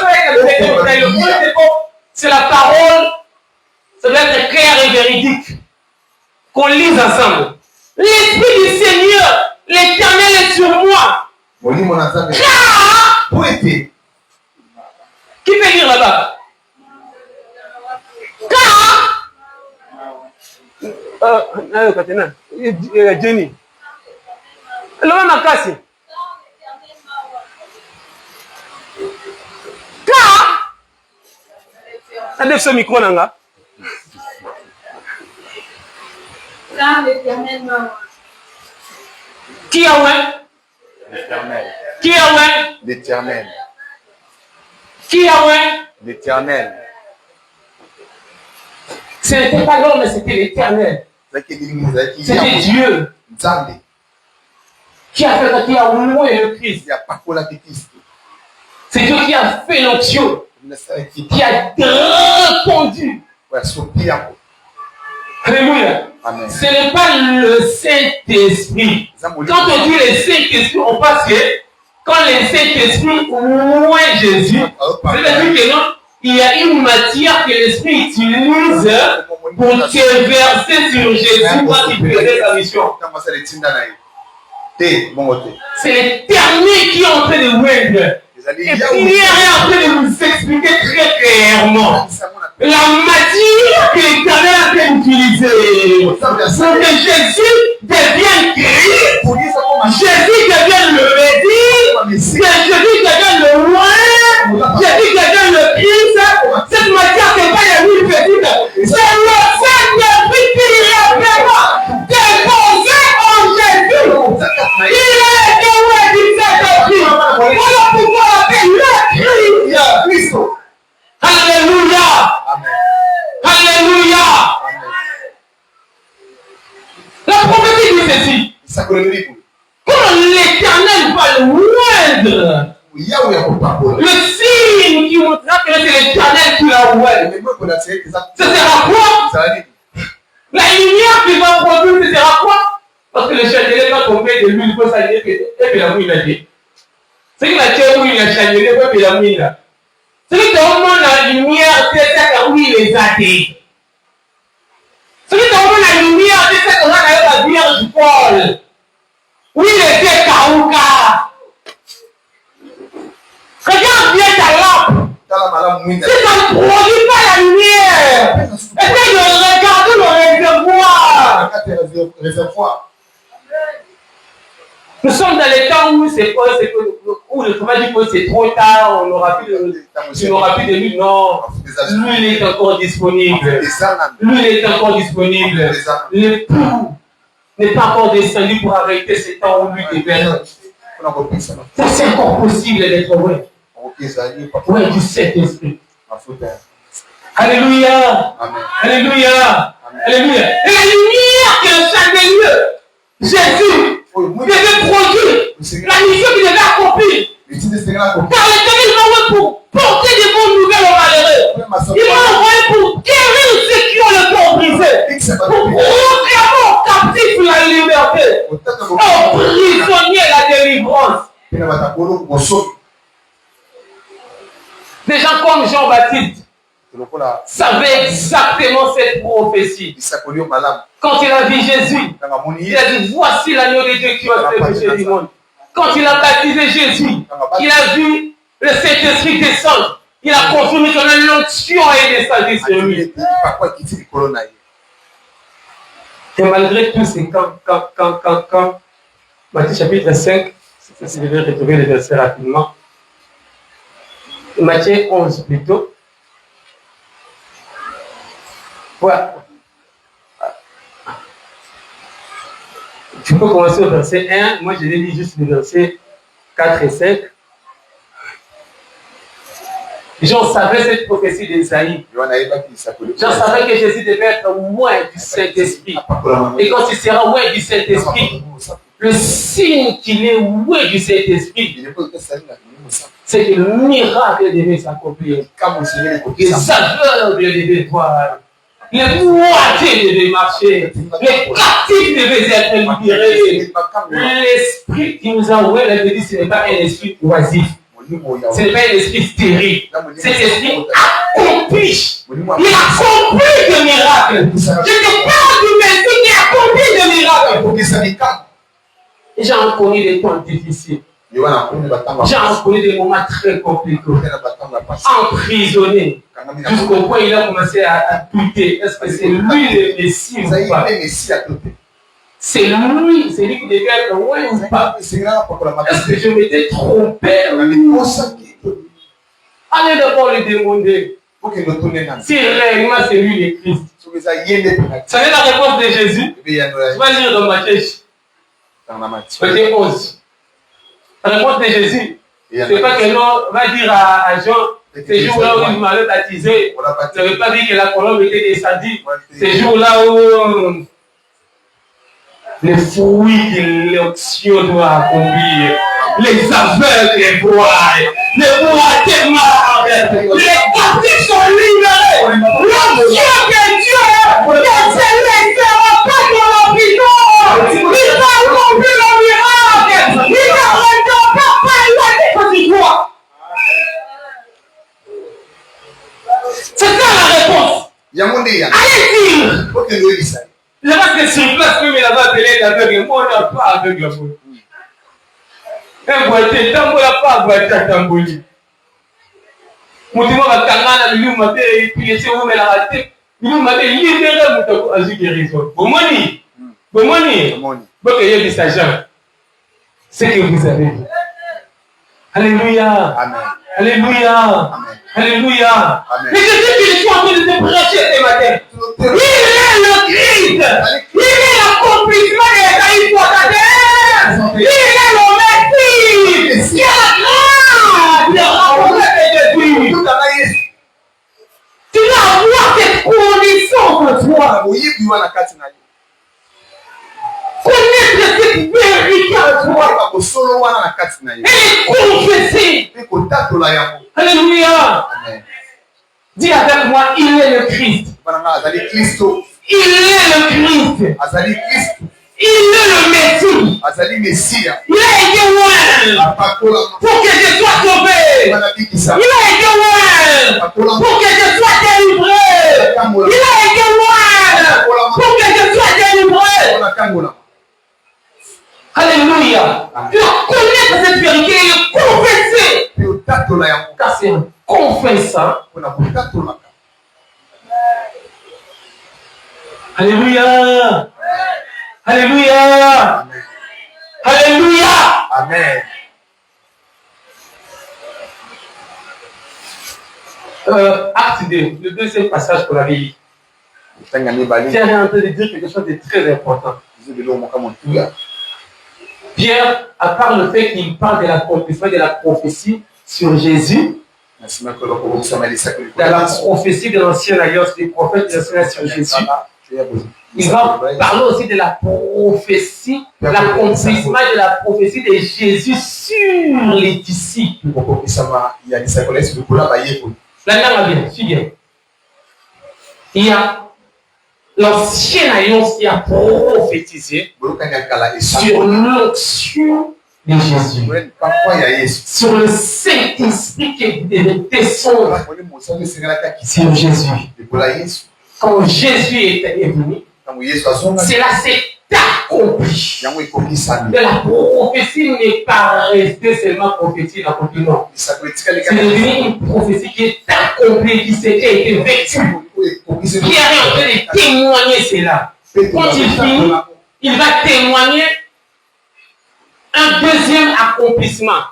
c'est la parole, ça doit être clair et véridique. Qu'on lise ensemble. L'Esprit du Seigneur, l'Éternel est sur moi. Qui peut lire là-bas? Jenny. L'homme a cassé. Car ce micro là. Qui a oué? L'Éternel. Qui a oué? L'Éternel. Qui a oué? L'Éternel. Ce n'était pas l'homme, mais c'était l'Éternel. C'était Dieu qui a fait, qui a oué le Christ. C'est Dieu qui a fait l'onction, qui a répondu. Alléluia. Amen. Ce n'est pas le Saint-Esprit. Quand on dit le Saint-Esprit, on pense que quand le Saint-Esprit oué Jésus, c'est-à-dire que non, il y a une matière que l'Esprit utilise pour te verser sur Jésus quand il faisait sa mission. C'est l'Éternel qui est en train de ouvrir. Et Pierre est en train de nous expliquer très clairement la matière que l'Éternel a fait utiliser pour que Jésus devienne Christ Jésus. Quand l'Éternel va le moindre, le signe qui montrera que c'est l'Éternel qui l'a ouvert. Ce sera quoi? La lumière qui va produire, ce sera quoi? Parce que le chandelier va tomber de l'huile, il faut s'allumer et puis la mouille l'a dit. C'est que la terre où il a chandelier, et puis la mouille là. C'est que dans le monde, la lumière, c'est ça où il les a dit. C'est que dans le monde, la lumière, c'est ça qu'on a avec la Vierge Paul. Où il était Kaouka. Regarde bien ta lampe. Si ça ne produit pas la lumière, essaye de regarder le réservoir. Nous sommes dans les temps où le travail dit que c'est trop tard, on n'aura plus de l'huile. Non, l'huile est encore disponible. L'huile est encore disponible. L'époux n'est pas encore descendu pour arrêter ce temps où l'huile est verte. C'est encore possible d'être vrai. Ouais, du Saint-Esprit. Alléluia. Alléluia. Alléluia. Et la lumière que le chandelier, Jésus, devait produire, la mission qu'il devait accomplir. Car l'Éternel m'a envoyé pour porter des bonnes nouvelles aux malheureux. Il m'a envoyé pour guérir ceux qui ont le corps brisé. Pour proclamer aux captifs la liberté. Aux prisonniers la délivrance. Des gens comme Jean-Baptiste savaient exactement cette prophétie. Quand il a vu Jésus, il a dit voici l'agneau de Dieu qui va se péché du monde. Quand il a baptisé Jésus, il a vu le Saint-Esprit descendre. Il a confirmé que l'onction est descendue sur lui. Et malgré tout, c'est quand Matthieu chapitre 5, si je vais retrouver les versets rapidement. Matthieu 11 plutôt. Voilà. Tu peux commencer au verset 1. Moi, je vais lire juste les versets 4 et 5. Jean savait cette prophétie d'Ésaïe. Jean savait que Jésus devait être loin du Saint-Esprit. Et quand il sera loin du Saint-Esprit, le signe qu'il est loin du Saint-Esprit, c'est que le miracle devait s'accomplir. Les aveugles devaient voir. Les moitiés devaient marcher. Les captifs devaient être libérés. L'esprit qui nous a envoyé, la dit, ce n'est pas un esprit oisif. Ce n'est pas un esprit stérile. Cet esprit accomplit. Il accomplit des miracles. Je te parle du Messie qui accomplit des miracles. J'ai connu des temps difficiles. J'ai connu des moments très compliqués. Emprisonné. Jusqu'au point où il a commencé à douter. Est-ce que c'est lui le Messie ou pas? C'est lui qui devait être loin ou pas? Est-ce que je m'étais trompé? Allez d'abord le demander. Si réellement c'est lui le Christ. Vous savez la réponse de Jésus? Tu vas lire dans Matthieu. Matthieu 11. La réponse de Jésus, c'est pas que l'on va dire à Jean, ces jours-là où il m'avait baptisé, ça ne veut pas dire que la colombe était descendue. Ces jours-là où les fruits de l'onction doivent accomplir, les aveugles voient, les moitiés marrent, les captifs sont libérés. L'onction de Dieu, que c'est ne pas dans la prison. Il va accomplir le miracle. Il ne regarde pas la dépositoire. C'est ça la réponse. Allez dire. Je pense que sur place, même il avait appelé l'aveugle. Moi, on n'a pas aveugle. Un boîtier, tant qu'on n'a pas boîtier à Tamboli. Mon dimanche va calmer, il m'a fait, puis il s'est ouvert la raté. Il m'a fait libérer mon azul guérison. Bon, moni. Bon, que y a des agents. C'est que vous avez dit. Alléluia. Amen. Alléluia. Amen. Alléluia. Amen. Mais Jésus qui est en train de te prêcher ce matin. Il est le Christ. Il est l'accomplissement des caïds pour ta terre. Il est le Messie. Il est la grâce de rencontrer Jésus. Tu dois avoir cette condition pour toi. Connais foi. Elle est confessée. Alléluia. Dis avec moi, il est le Christ. Il est le Christ. Il est le Messie. Il a été loin pour que je sois sauvé. Il a été loin pour que je sois délivré. Il a été loin pour que je sois délivré. Alléluia. Tu dois connaître cette vérité et le confesser. Car c'est un confessant. Alléluia. Alléluia. Alléluia. Amen. Acte 2, le deuxième passage pour la vie. Tu es en train de dire quelque chose de très important. Pierre, à part le fait qu'il parle de l'accomplissement de la prophétie sur Jésus, dans la prophétie de l'ancienne alliance, des prophètes de l'ancienne alliance sur Jésus, il va parler aussi de la prophétie, l'accomplissement de la prophétie de Jésus sur les disciples. La langue suis bien. Il y a l'ancienne alliance qui a prophétisé sur l'onction de Jésus, sur le Saint-Esprit qui devait descendre sur Jésus. Quand Jésus est venu, cela s'est accompli. Et la prophétie n'est pas restée seulement prophétie, non. C'est devenu une prophétie qui est accomplie, qui été vécue. Pierre est en train de témoigner cela. Quand il finit, il va témoigner un deuxième accomplissement.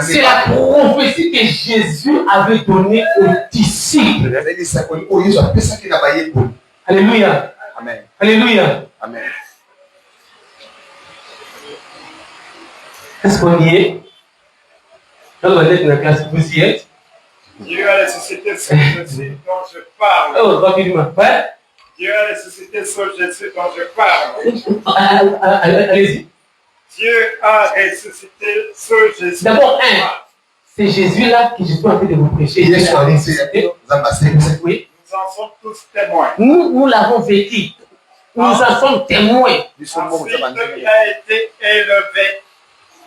C'est la prophétie que Jésus avait donnée aux disciples. Alléluia. Amen. Alléluia. Amen. Est-ce qu'on y est? Dans la lettre de la classe, vous y êtes? Dieu a ressuscité ce Jésus dont je parle. Oh, rapidement. Ouais. Dieu a ressuscité ce Jésus dont je parle. Allez-y. Dieu a ressuscité ce Jésus. D'abord, c'est Jésus-là que je suis en train de vous prêcher. Oui. Nous en sommes tous témoins. Nous l'avons vécu. Nous en sommes témoins. Ensuite, il a été élevé.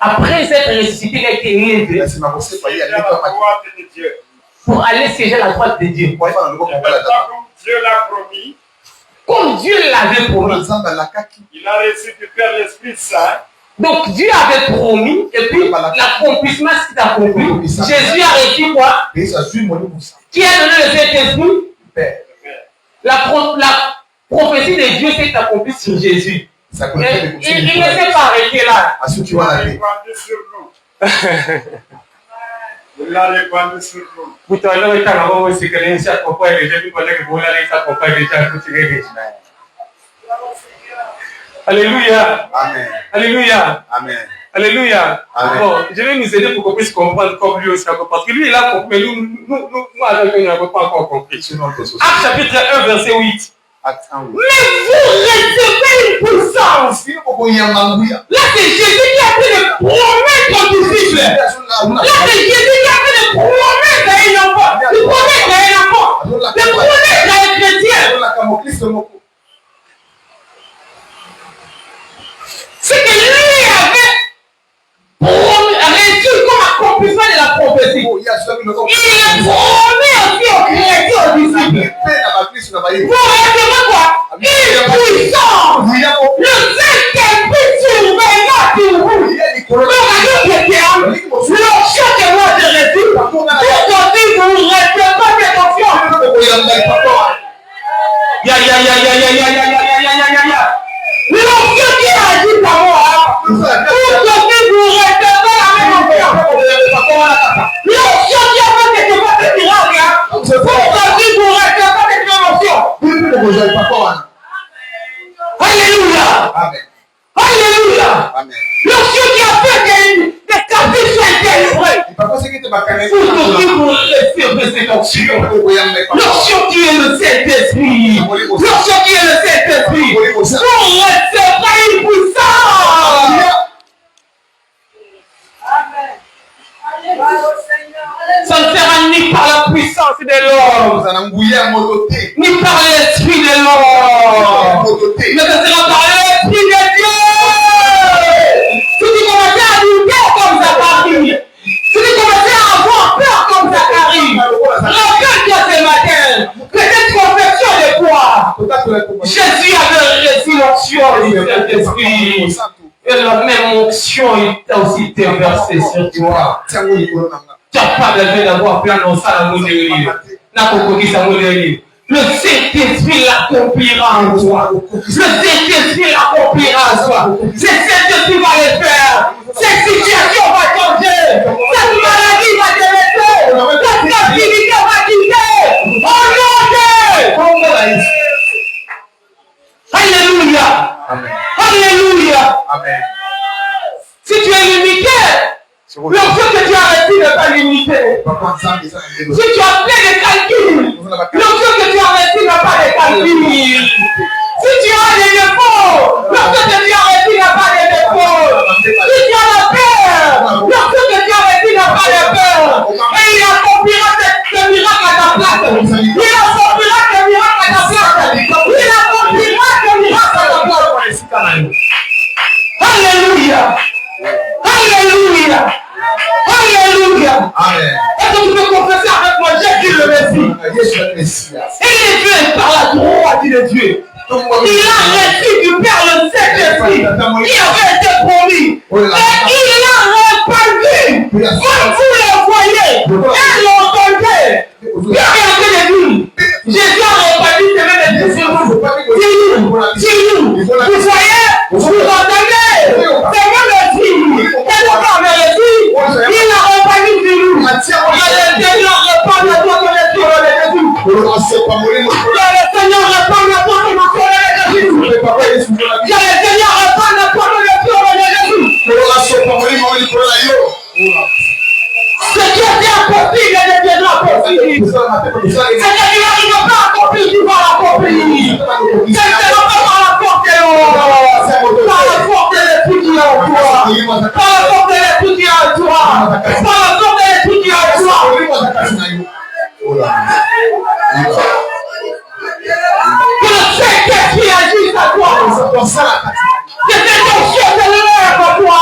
Après cette ressuscité, il a été élevé Il est à la droite de Dieu. pour aller siéger à la droite de Dieu. Comme Dieu l'a promis, Comme Dieu l'avait promis. il a reçu du Père l'Esprit Saint. Donc Dieu avait promis, et puis l'accomplissement s'est accompli. Jésus a reçu quoi? Qui a donné le Saint-Esprit? La prophétie de Dieu s'est accomplie sur Jésus. Il ne s'est pas arrêté là. Il l'a répandu sur nous. Il l'a répandu sur nous. Alléluia. Amen. Alléluia. Amen. Alléluia. Amen. Bon, je vais nous aider pour qu'on puisse comprendre comme lui aussi. Parce que lui, il a compris. Nous, avec lui, nous n'avons pas encore compris. Acte chapitre 1, verset 8. Mais vous recevez une puissance. Là, c'est Jésus qui a fait de promettre aux disciples. Là, c'est Jésus qui a fait de promettre à un enfant. De promettre à un enfant. De promettre à un chrétien. C'est que lui avait reçu comme accomplissement de la prophétie. Il promet aussi aux chrétiens, aux disciples. Vous recevez quoi? Une puissance. Le Saint-Esprit surveillera sur vous. Donc, à nous chrétiens, l'onction que moi j'ai reçue, aujourd'hui vous ne recevez pas cette onction. L'onction qui a dit à moi, aujourd'hui vous ne recevez pas la même onction. L'onction qui a fait quelque chose de miracle, aujourd'hui vous ne recevez pas cette même onction. Alléluia. Amen. Alléluia. Amen. L'onction qui a fait que les captifs soient délivrés. Aujourd'hui vous recevez cette onction. L'onction qui est le Saint-Esprit. L'onction qui est le Saint-Esprit. Vous recevrez une puissance. ni par l'esprit de l'homme, mais ce sera par l'esprit de Dieu. Si tu commençais à douter comme Zacharie, si tu commençais à avoir peur comme Zacharie, rappelle-toi ce matin que cette confession de foi, Jésus avait reçu l'onction du Saint-Esprit. Et la même onction est aussi déversée sur toi. Tu n'as pas besoin d'avoir plein de ça dans mon délire. Le Saint-Esprit l'accomplira en toi. Le Saint-Esprit l'accomplira en toi. Le Saint-Esprit va le faire. Cette situation va changer. Cette maladie va te laisser. Cette captivité va quitter. Au nom de Alléluia. Amen. Alléluia. Amen. Si tu es limité, l'onction que tu as reçue n'est pas limitée. Si tu as plein de calculs, l'onction que tu as reçue n'a pas de calculs. Si tu as des défauts, l'onction que tu as reçue n'a pas de défauts. Si tu as la peur, l'onction que tu as reçue n'a pas de peur. Et il accomplira ce miracle à ta place. Il accomplira ce miracle à ta place. Il accomplira ce miracle à ta place. Alléluia. Alléluia. Alléluia. Amen. Est-ce que tu peux confesser avec moi Jésus le Messie? Il est Dieu par la droite de Dieu. Il a reçu du Père le Saint-Esprit qui avait été promis. Et il a répandu comme vous le voyez. Et l'entendez. Il a rien de dire. Jésus a répandu ses mêmes esprits sur vous. Sur nous. Vous voyez, vous entendez. C'est même le signe. Et le Père avait reçu. Il a répandu sur nous. Et le Seigneur répand à toi comme l'esprit de Jésus. Le Seigneur répand à toi comme l'esprit de Jésus. Le Seigneur répand à toi comme l'esprit de Jésus. Ce qui était impossible deviendra possible. Ce que tu n'arrives pas à accomplir, tu vas l'accomplir. Ce n'est pas par la force de l'homme, par la force de l'esprit qui est en toi. Par la force de l'esprit qui est en toi. Par la force de l'esprit qui est en toi. Que le Saint-Esprit agisse à toi. Que cette onction se lève à toi.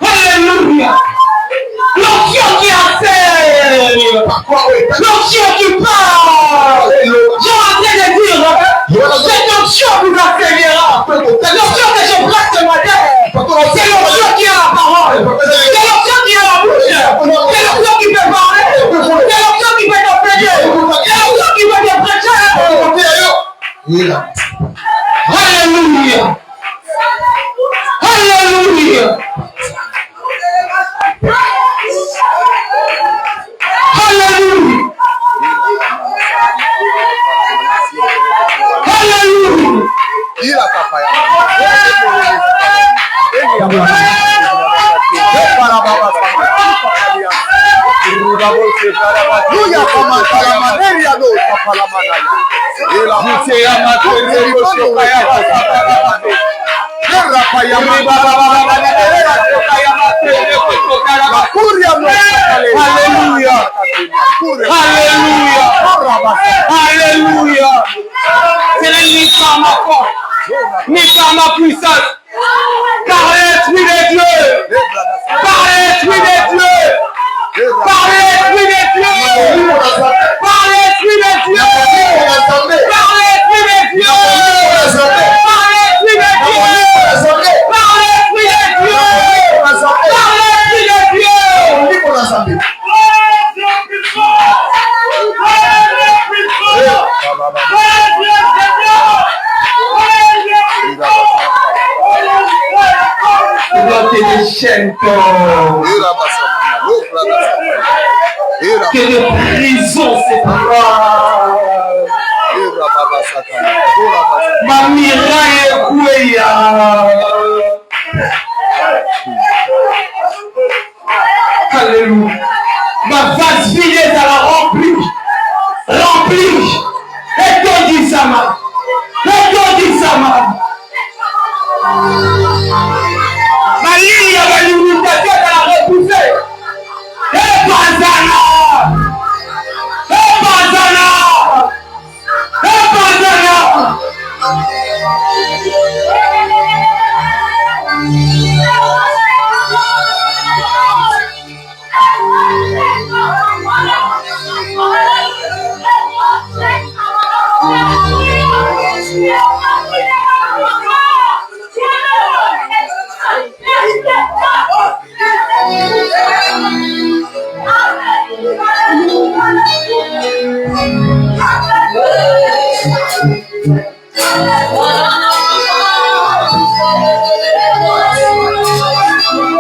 Alléluia. L'onction qui enseigne, l'onction qui parle. J'ai en train de dire, cette onction vous enseignera. L'onction que je prête ce matin, c'est l'onction qui a la parole. C'est l'onction qui a la bouche. C'est l'onction qui peut parler. C'est l'onction qui peut t'enseigner. C'est l'onction qui peut te prêcher. Alléluia. Alléluia. Alléluia. Alléluia. Ce n'est ni par ma force, ni par ma puissance, par l'Esprit de Dieu, par l'Esprit de Dieu, par l'Esprit de Dieu, par l'Esprit de Dieu, par l'Esprit de Dieu, par l'Esprit de Dieu, par l'Esprit de Dieu, par l'Esprit de Dieu. Que des chaînes que des prisons séparent. Ma miraille est couée.